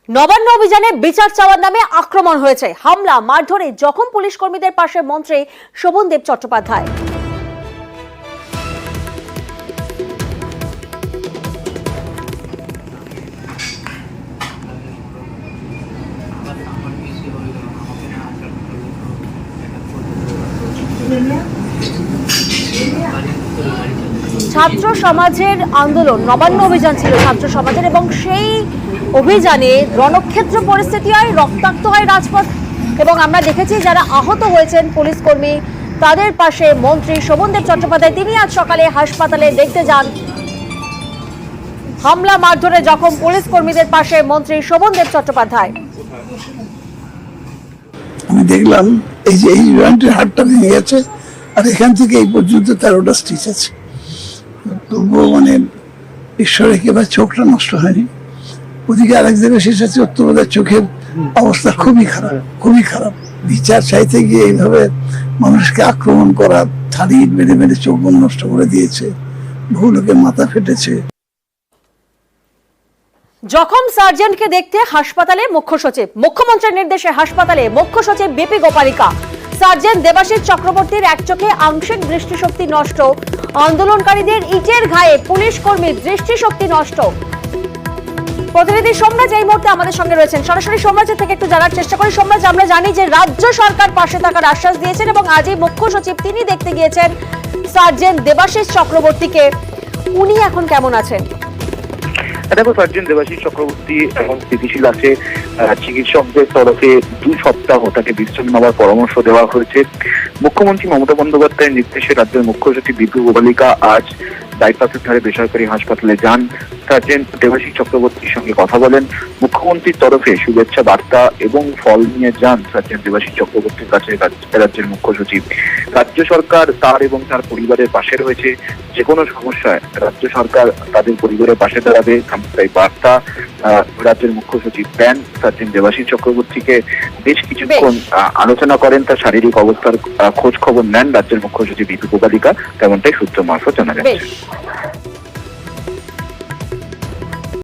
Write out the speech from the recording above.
নবান্ন অভিযানে বিচার চাওয়ার নামে আক্রমণ হয়েছে, হামলা মারধরে জখম পুলিশ কর্মীদের পাশে মন্ত্রী শোভনদেব চট্টোপাধ্যায়। ছাত্র সমাজের আন্দোলন, নবান্ন অভিযান ছিল ছাত্র সমাজের, এবং সেই অভিযানে রণক্ষেত্র পরিস্থিতি হয়, রক্তাক্ত হয় রাজপথ, এবং আমরা দেখেছি যারা আহত হয়েছেন পুলিশ কর্মী তাদের পাশে মন্ত্রী শোভনদেব চট্টোপাধ্যায়। তিনি আজ সকালে হাসপাতালে দেখতে যান। হামলা মারধরে জখম পুলিশ কর্মীদের পাশে মন্ত্রী শোভনদেব চট্টোপাধ্যায়। আমি দেখলাম এই যে এই জয়েন্টের হাড়টা ভেঙে গেছে, আর এখান থেকে এই পর্যন্ত 13টা স্টিচ আছে। তবুও ঈশ্বরের একেবারে চোখটা নষ্ট হয়নি। ওদিকে আরেক জায়গায় শেষ আছে, উত্তরপ্রদেশ চোখের অবস্থা খুবই খারাপ, খুবই খারাপ। বিচার চাইতে গিয়ে এইভাবে মানুষকে আক্রমণ করা, থালি মেরে মেরে চোখ নষ্ট করে দিয়েছে, বহু লোকের মাথা ফেটেছে। জখম সার্জেন্টকে দেখতে হাসপাতালে মুখ্য সচিব, মুখ্যমন্ত্রীর নির্দেশে হাসপাতালে মুখ্য সচিব বিপি গোপালিকা। সার্জেন্ট দেবাশিস চক্রবর্তীর এক চোখে আংশিক দৃষ্টিশক্তি নষ্ট, আন্দোলনকারীদের ইটের ঘায়ে পুলিশ কর্মীর দৃষ্টিশক্তি নষ্ট। প্রতিনিধি সোমরাজ এই মুহূর্তে আমাদের সঙ্গে রয়েছেন, সরাসরি সোমরাজের থেকে একটু জানার চেষ্টা করি। সোমরাজ, আমরা জানি যে রাজ্য সরকার পাশে থাকার আশ্বাস দিয়েছেন এবং আজই মুখ্য সচিব তিনি দেখতে গিয়েছেন সার্জেন্ট দেবাশিস চক্রবর্তীকে। উনি এখন কেমন আছেন? দেখো, সার্জেন্ট দেবাশিস চক্রবর্তী এখন স্থিতিশীল আছে। চিকিৎসকদের তরফে 2 সপ্তাহ তাকে বিশ্রাম নেওয়ার পরামর্শ দেওয়া হয়েছে। মুখ্যমন্ত্রী মমতা বন্দ্যোপাধ্যায়ের নির্দেশে রাজ্যের মুখ্য সচিব বিপি গোপালিকা আজ বাইপাসের ধারে বেসরকারি হাসপাতালে যান। সার্জেন্ট দেবাশিস চক্রবর্তীর সঙ্গে কথা বলেন। মুখ্যমন্ত্রীর তরফে শুভেচ্ছা বার্তা এবং ফল নিয়ে যান সার্জেন্ট দেবাশিস চক্রবর্তীর কাছে রাজ্যের মুখ্য সচিব। রাজ্য সরকার তার এবং তার পরিবারের পাশে রয়েছে। যে কোনো সমস্যায় রাজ্য সরকার তাদের পরিবারের পাশে দাঁড়াবে, তাই বার্তা রাজ্যের মুখ্য সচিব দেন। সার্জেন্ট দেবাশিস চক্রবর্তীকে বেশ কিছুক্ষণ আলোচনা করেন, তার শারীরিক অবস্থার খোঁজ খবর নেন রাজ্যের মুখ্য সচিব বিপি গোপালিকা, তেমনটাই সূত্র মারফত জানা যাচ্ছে।